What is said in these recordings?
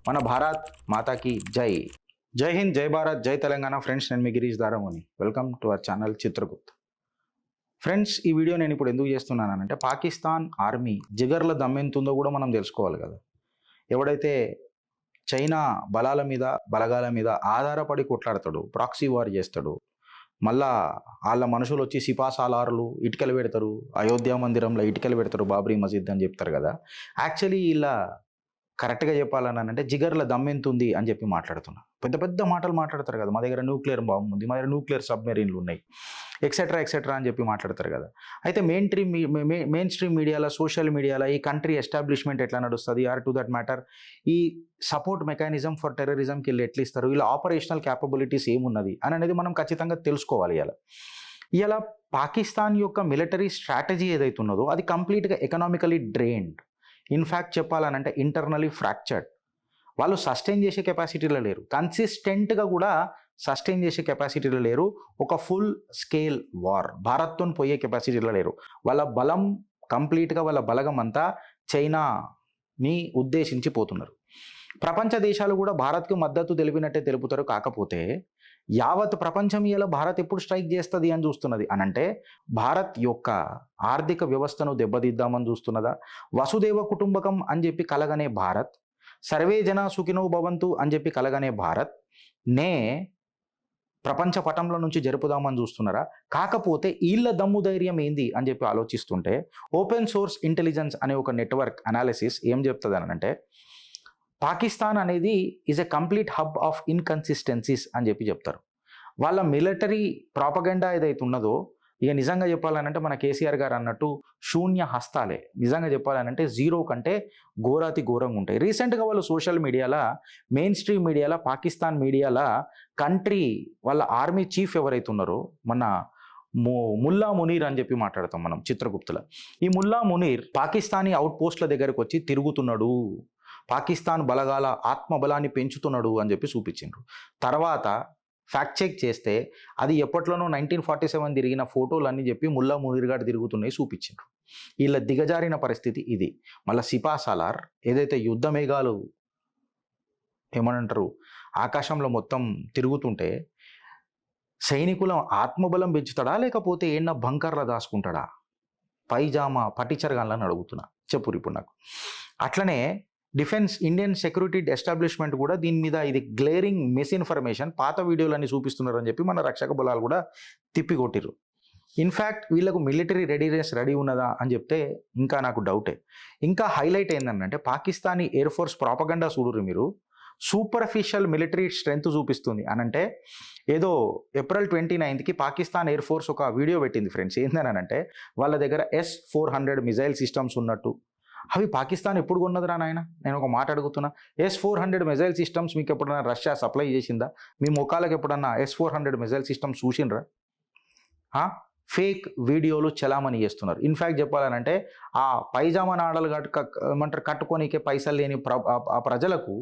మన భారత్ మాతాకి జై. జై హింద్, జై భారత్, జై తెలంగాణ. ఫ్రెండ్స్, నేను మీ Girish Daramoni. Welcome to our channel Chitragupt. Friends, ఈ వీడియో నేను ఇప్పుడు ఎందుకు చేస్తున్నానంటే పాకిస్తాన్ ఆర్మీ జిగర్ల దమ్మెంతుందో కూడా మనం తెలుసుకోవాలి కదా. ఎవడైతే చైనా బలాల మీద బలగాల మీద ఆధారపడి కొట్లాడతాడు, ప్రాక్సీ వార్ చేస్తాడు, మళ్ళా వాళ్ళ మనుషులు వచ్చి సిపాసాలార్లు ఇటుకలు పెడతారు, అయోధ్య మందిరంలో ఇటుకలు పెడతారు, బాబ్రీ మసీద్ అని చెప్తారు కదా. యాక్చువల్లీ ఇలా కరెక్ట్గా చెప్పాలని అంటే జిగర్ల దమ్మెంతుంది అని చెప్పి మాట్లాడుతున్నా. పెద్ద పెద్ద మాటలు మాట్లాడతారు కదా, మా దగ్గర న్యూక్లియర్ బాంబు ఉంది, మా దగ్గర న్యూక్లియర్ సబ్మెరీన్లు ఉన్నాయి, ఎక్సెట్రా ఎక్సెట్రా అని చెప్పి మాట్లాడతారు కదా. అయితే మెయిన్ స్ట్రీమ్ మీడియాలో, సోషల్ మీడియాలో ఈ కంట్రీ ఎస్టాబ్లిష్మెంట్ ఎట్లా నడుస్తుంది, ఆర్ టు దట్ మ్యాటర్ ఈ సపోర్ట్ మెకానిజం ఫర్ టెర్రరిజంకి వెళ్ళి ఎట్లా ఇస్తారు, ఇలా ఆపరేషనల్ క్యాపబిలిటీస్ ఏమున్నది అని అనేది మనం ఖచ్చితంగా తెలుసుకోవాలి. ఇలా పాకిస్తాన్ యొక్క మిలిటరీ స్ట్రాటజీ ఏదైతే ఉన్నదో అది కంప్లీట్గా ఎకనామికలీ డ్రైన్డ్. ఇన్ఫ్యాక్ట్ చెప్పాలనంటే ఇంటర్నలీ ఫ్రాక్చర్డ్. వాళ్ళు సస్టైన్ చేసే కెపాసిటీలో లేరు, కన్సిస్టెంట్గా కూడా సస్టైన్ చేసే కెపాసిటీలో లేరు. ఒక ఫుల్ స్కేల్ వార్ భారత్తో పోయే కెపాసిటీలో లేరు. వాళ్ళ బలం కంప్లీట్గా, వాళ్ళ బలగం అంతా చైనాని ఉద్దేశించి పోతున్నారు. ప్రపంచ దేశాలు కూడా భారత్కు మద్దతు తెలిపినట్టే తెలుపుతారు. కాకపోతే యావత్ ప్రపంచం ఇలా భారత్ ఎప్పుడు స్ట్రైక్ చేస్తుంది అని చూస్తున్నది అనంటే భారత్ యొక్క ఆర్థిక వ్యవస్థను దెబ్బతీద్దామని చూస్తున్నదా, వసుదేవ కుటుంబకం అని చెప్పి కలగనే భారత్, సర్వే జన సుఖినో భవంతు అని చెప్పి కలగనే భారత్ నే ప్రపంచ పటంలో నుంచి జరుపుదామని చూస్తున్నారా. కాకపోతే వీళ్ళ దమ్ము ధైర్యం ఏంది అని చెప్పి ఆలోచిస్తుంటే ఓపెన్ సోర్స్ ఇంటెలిజెన్స్ అనే ఒక నెట్వర్క్ అనాలిసిస్ ఏం చెప్తుంది అని అంటే పాకిస్తాన్ అనేది is a complete hub of inconsistencies అని చెప్పి చెప్తారు. వాళ్ళ మిలిటరీ ప్రాపగెండా ఏదైతే ఉన్నదో ఇక నిజంగా చెప్పాలనంటే మన కేసీఆర్ గారు అన్నట్టు శూన్య హస్తాలే. నిజంగా చెప్పాలనంటే జీరో కంటే ఘోరాతి ఘోరంగా ఉంటాయి. రీసెంట్గా వాళ్ళు సోషల్ మీడియాలో, మెయిన్ స్ట్రీమ్ మీడియాలో, పాకిస్తాన్ మీడియాలో కంట్రీ వాళ్ళ ఆర్మీ చీఫ్ ఎవరైతే ఉన్నారో మన ముల్లా మునీర్ అని చెప్పి మాట్లాడతాం మనం చిత్రగుప్తుల. ఈ ముల్లా మునీర్ పాకిస్తానీ అవుట్ పోస్ట్ల దగ్గరకు వచ్చి తిరుగుతున్నాడు, పాకిస్తాన్ బలగాల ఆత్మబలాన్ని పెంచుతున్నాడు అని చెప్పి చూపించిండ్రు. తర్వాత ఫ్యాక్ట్ చెక్ చేస్తే అది ఎప్పట్లోనూ 1947 తిరిగిన ఫోటోలు అని చెప్పి ముల్లా మునీర్ గారు తిరుగుతున్నాయి చూపించిండ్రు. వీళ్ళ దిగజారిన పరిస్థితి ఇది. మళ్ళీ సిపాసాలార్ ఏదైతే యుద్ధ మేఘాలు ఏమనంటారు ఆకాశంలో మొత్తం తిరుగుతుంటే సైనికుల ఆత్మబలం పెంచుతాడా లేకపోతే ఏమన్నా బంకర్లా దాచుకుంటాడా, పైజామా పట్టిచరగాలని అడుగుతున్నా, చెప్పురు ఇప్పుడు నాకు. అట్లనే డిఫెన్స్ ఇండియన్ సెక్యూరిటీ ఎస్టాబ్లిష్మెంట్ కూడా దీని మీద ఇది గ్లేరింగ్ మిస్ఇన్ఫర్మేషన్, పాత వీడియోలన్నీ చూపిస్తున్నారు అని చెప్పి మన రక్షక బలాలు కూడా తిప్పికొట్టిరు. ఇన్ఫ్యాక్ట్ వీళ్ళకు మిలిటరీ రెడీనెస్ రెడీ ఉన్నదా అని చెప్తే ఇంకా నాకు డౌటే. ఇంకా హైలైట్ ఏంటంటే పాకిస్తానీ ఎయిర్ ఫోర్స్ ప్రాపగండా చూడురు మీరు, సూపర్ఫిషియల్ మిలిటరీ స్ట్రెంగ్త్ చూపిస్తుంది అనంటే ఏదో ఏప్రిల్ 29కి పాకిస్తాన్ ఎయిర్ ఫోర్స్ ఒక వీడియో పెట్టింది ఫ్రెండ్స్. ఏంటనంటే వాళ్ళ దగ్గర S-400 మిజైల్ సిస్టమ్స్ ఉన్నట్టు. అవి పాకిస్తాన్ ఎప్పుడు కొన్నదిరా నాయన, నేను ఒక మాట అడుగుతున్నా. S-400 మిజైల్ సిస్టమ్స్ మీకు ఎప్పుడన్నా రష్యా సప్లై చేసిందా? మీ ముఖాలకు ఎప్పుడన్నా S-400 మిజైల్ సిస్టమ్స్ చూసిండ్రా? ఫేక్ వీడియోలు చలామణి చేస్తున్నారు. ఇన్ఫ్యాక్ట్ చెప్పాలనంటే ఆ పైజామా నాడలు ఏమంటారు కట్టుకోనికే పైసలు లేని ఆ ప్రజలకు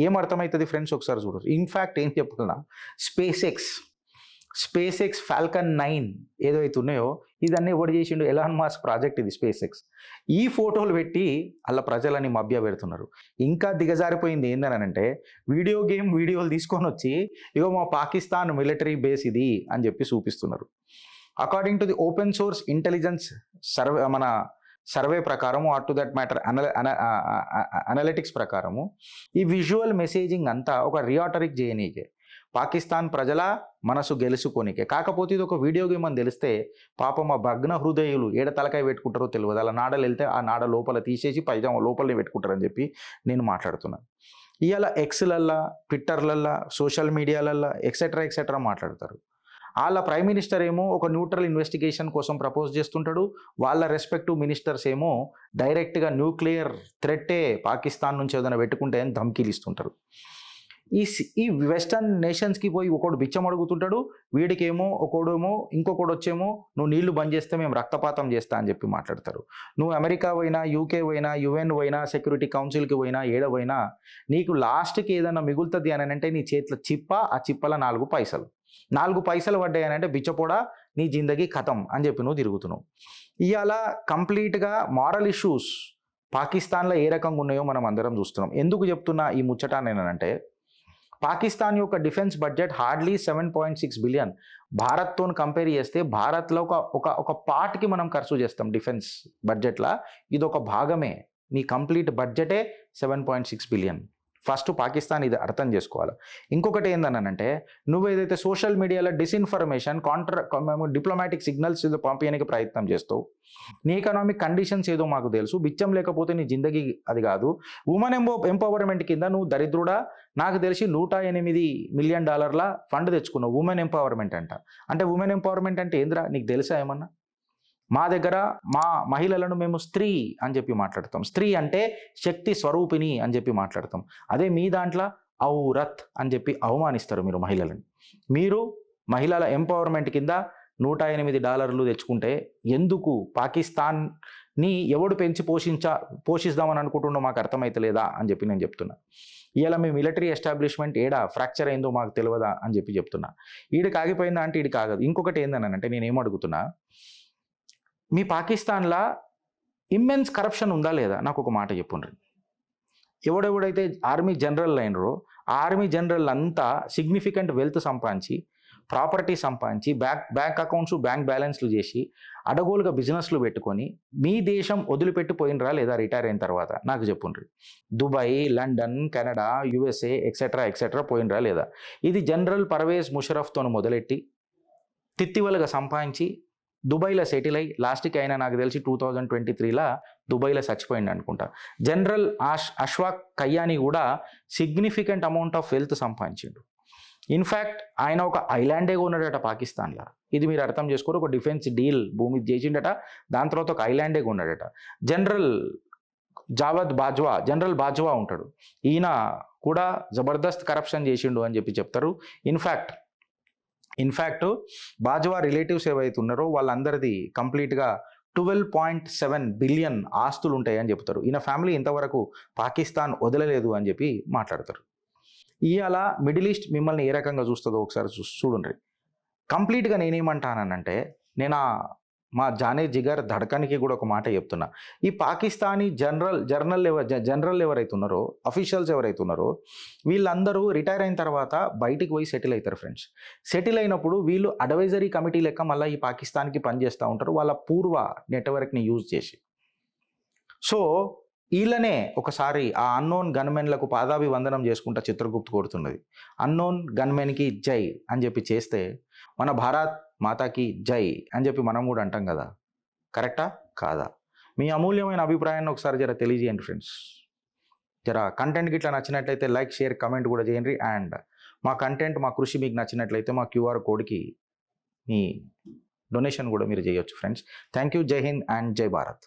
ఏమర్థమవుతుంది ఫ్రెండ్స్ ఒకసారి చూడరు. ఇన్ఫ్యాక్ట్ ఏం చెప్పాలన్నా స్పేస్ ఎక్స్ ఫాల్కన్ 9 ఏదైతే ఉన్నాయో ఇదన్నీ ఎవరు చేసిండు, ఎలాన్ మాస్క్ ప్రాజెక్ట్ ఇది స్పేస్ ఎక్స్. ఈ ఫోటోలు పెట్టి అలా ప్రజలని మభ్య పెడుతున్నారు. ఇంకా దిగజారిపోయింది ఏందనంటే వీడియో గేమ్ వీడియోలు తీసుకొని వచ్చి ఇగో మా పాకిస్తాన్ మిలిటరీ బేస్ ఇది అని చెప్పి చూపిస్తున్నారు. According to the open source intelligence survey ప్రకారము, or to that matter analytics ప్రకారము ఈ విజువల్ మెసేజింగ్ అంతా ఒక రియాటరిక్ చేయనీకే, పాకిస్తాన్ ప్రజల మనసు గెలుచుకోనికే. కాకపోతే ఇది ఒక వీడియో గేమ్ అని తెలిస్తే పాపం ఆ భగ్న హృదయులు ఏడ తలకాయ పెట్టుకుంటారో తెలియదు. అలా నాడలు వెళ్తే ఆ నాడ లోపల తీసేసి పైజామా లోపలనే పెట్టుకుంటారని చెప్పి నేను మాట్లాడుతున్నాను. ఇవాళ ఎక్స్లల్లా, ట్విట్టర్లల్లా, సోషల్ మీడియాలల్లా ఎక్సెట్రా ఎక్సెట్రా మాట్లాడతారు. వాళ్ళ ప్రైమ్ మినిస్టర్ ఏమో ఒక న్యూట్రల్ ఇన్వెస్టిగేషన్ కోసం ప్రపోజ్ చేస్తుంటాడు, వాళ్ళ రెస్పెక్టివ్ మినిస్టర్స్ ఏమో డైరెక్ట్గా న్యూక్లియర్ థ్రెట్టే పాకిస్తాన్ నుంచి ఏదైనా పెట్టుకుంటే అని ధమ్కీలు ఇస్తుంటారు. ఈ వెస్టర్న్ నేషన్స్కి పోయి ఒకడు బిచ్చం అడుగుతుంటాడు, వీడికేమో ఒకడేమో ఇంకొకడు వచ్చేమో నువ్వు నీళ్లు బంద్ చేస్తే మేము రక్తపాతం చేస్తా అని చెప్పి మాట్లాడతారు. నువ్వు అమెరికా పోయినా, యూకే పోయినా, UN పోయినా, సెక్యూరిటీ కౌన్సిల్కి పోయినా, ఏడపోయినా నీకు లాస్ట్కి ఏదైనా మిగులుతుంది అని అంటే నీ చేతిలో చిప్ప, ఆ చిప్పల 4 పైసలు పడ్డాయి అని అంటే బిచ్చపోడా నీ జిందగీ ఖతం అని చెప్పి నువ్వు తిరుగుతున్నావు. ఇవాళ కంప్లీట్గా మారల్ ఇష్యూస్ పాకిస్తాన్లో ఏ రకంగా ఉన్నాయో మనం అందరం చూస్తున్నాం. ఎందుకు చెప్తున్నా ఈ ముచ్చట నేనంటే, పాకిస్తాన్ యొక్క డిఫెన్స్ బడ్జెట్ హార్డ్లీ 7.6 బిలియన్. భారత్తో కంపేర్ చేస్తే భారత్లో ఒక పార్ట్కి మనం ఖర్చు చేస్తాం డిఫెన్స్ బడ్జెట్లో. ఇది ఒక భాగమే. నీ కంప్లీట్ బడ్జెటే 7.6 బిలియన్. ఫస్ట్ పాకిస్తాన్ ఇది అర్థం చేసుకోవాలి. ఇంకొకటి ఏందనంటే, నువ్వు ఏదైతే సోషల్ మీడియాలో డిస్ఇన్ఫర్మేషన్ డిప్లొమాటిక్ సిగ్నల్స్ ఏదో పంపించడానికి ప్రయత్నం చేస్తావు. నీ ఎకనామిక్ కండిషన్స్ ఏదో మాకు తెలుసు, బిచ్చం లేకపోతే నీ జిందగీ అది కాదు. ఉమెన్ ఎంపవర్మెంట్ కింద నువ్వు దరిద్రుడా, నాకు తెలిసి $108 మిలియన్ ఫండ్ తెచ్చుకున్నావు. ఉమెన్ ఎంపవర్మెంట్ అంట. అంటే ఉమెన్ ఎంపవర్మెంట్ అంటే ఏంద్రా నీకు తెలుసా ఏమన్నా? మా దగ్గర మా మహిళలను మేము స్త్రీ అని చెప్పి మాట్లాడతాం. స్త్రీ అంటే శక్తి స్వరూపిణి అని చెప్పి మాట్లాడతాం. అదే మీ దాంట్లో ఔరత్ అని చెప్పి అవమానిస్తారు మీరు మహిళలను. మీరు మహిళల ఎంపవర్మెంట్ కింద $108 తెచ్చుకుంటే ఎందుకు పాకిస్తాన్ని ఎవడు పెంచి పోషిస్తామని అనుకుంటున్నావు మాకు అర్థమైతలేదా అని చెప్పి నేను చెప్తున్నా. ఇలా మీ మిలిటరీ ఎస్టాబ్లిష్మెంట్ ఏడా ఫ్రాక్చర్ అయిందో మాకు తెలియదా అని చెప్పి చెప్తున్నా. ఈడికి ఆగిపోయిందా అంటే ఈడికి ఆగదు. ఇంకొకటి ఏందనంటే, నేనేం అడుగుతున్నా, మీ పాకిస్తాన్లో ఇమ్మెన్స్ కరప్షన్ ఉందా లేదా నాకు ఒక మాట చెప్పుండ్రి. ఎవడెవడైతే ఆర్మీ జనరల్ అయినరో ఆ ఆర్మీ జనరల్ అంతా సిగ్నిఫికెంట్ వెల్త్ సంపాదించి, ప్రాపర్టీ సంపాదించి, బ్యాంక్ అకౌంట్స్ బ్యాంక్ బ్యాలెన్స్లు చేసి అడగోలుగా బిజినెస్లు పెట్టుకొని మీ దేశం వదిలిపెట్టిపోయినరా లేదా రిటైర్ అయిన తర్వాత నాకు చెప్పుండ్రి. Dubai, London, Canada, USA etcetera పోయినరా లేదా? ఇది జనరల్ పర్వేజ్ ముషరఫ్తో మొదలెట్టి తిత్తివలుగా సంపాదించి దుబాయ్లో సెటిల్ అయ్యి లాస్ట్కి అయినా నాకు తెలిసి 2023లో దుబాయ్లో చచ్చిపోయింది అనుకుంటా. జనరల్ అష్ఫాక్ కయ్యానీ కూడా సిగ్నిఫికెంట్ అమౌంట్ ఆఫ్ వెల్త్ సంపాదించిండు. ఇన్ఫ్యాక్ట్ ఆయన ఒక ఐలాండే కొన్నాడట పాకిస్తాన్లో. ఇది మీరు అర్థం చేసుకోరు. ఒక డిఫెన్స్ డీల్ భూమి చేసిండట, దాని తర్వాత ఒక ఐలాండే కొన్నాడట. జనరల్ బాజ్వా ఉంటాడు. ఈయన కూడా జబర్దస్త్ కరప్షన్ చేసిండు అని చెప్పి చెప్తారు. ఇన్ఫ్యాక్ట్ బాజ్వా రిలేటివ్స్ ఏవైతే ఉన్నారో వాళ్ళందరిది కంప్లీట్గా 12.7 బిలియన్ ఆస్తులు ఉంటాయి అని చెప్తారు. ఈయన ఫ్యామిలీ ఇంతవరకు పాకిస్తాన్ వదలలేదు అని చెప్పి మాట్లాడతారు. ఇవాళ మిడిల్ ఈస్ట్ మిమ్మల్ని ఏ రకంగా చూస్తుందో ఒకసారి చూడండి. కంప్లీట్గా నేనేమంటానంటే, నేను మా జానే జిగర్ ధడకన్కి కూడా ఒక మాట చెప్తున్నా. ఈ పాకిస్తానీ జనరల్ ఎవరైతే ఉన్నారో, అఫీషియల్స్ ఎవరైతే ఉన్నారో, వీళ్ళందరూ రిటైర్ అయిన తర్వాత బయటికి పోయి సెటిల్ అవుతారు ఫ్రెండ్స్. సెటిల్ అయినప్పుడు వీళ్ళు అడ్వైజరీ కమిటీ లెక్క మళ్ళీ ఈ పాకిస్తాన్కి పనిచేస్తూ ఉంటారు వాళ్ళ పూర్వ నెట్వర్క్ని యూజ్ చేసి. సో వీళ్ళనే ఒకసారి ఆ అన్నోన్ గన్మెన్లకు పాదాభివందనం చేసుకుంటా చిత్రగుప్తు కొడుతున్నది. అన్నోన్ గన్మెన్కి జై అని చెప్పి చేస్తే మన భారత్ మాతాకి జై అని చెప్పి మనం కూడా అంటాం కదా. కరెక్టా కాదా? మీ అమూల్యమైన అభిప్రాయాన్ని ఒకసారి జర తెలియజేయండి ఫ్రెండ్స్. జర కంటెంట్కి ఇట్లా నచ్చినట్లయితే లైక్, షేర్, కమెంట్ కూడా చేయండి. అండ్ మా కంటెంట్, మా కృషి మీకు నచ్చినట్లయితే మా QR కోడ్కి మీ డొనేషన్ కూడా మీరు చేయొచ్చు ఫ్రెండ్స్. Thank you. జై హింద్ అండ్ జై భారత్.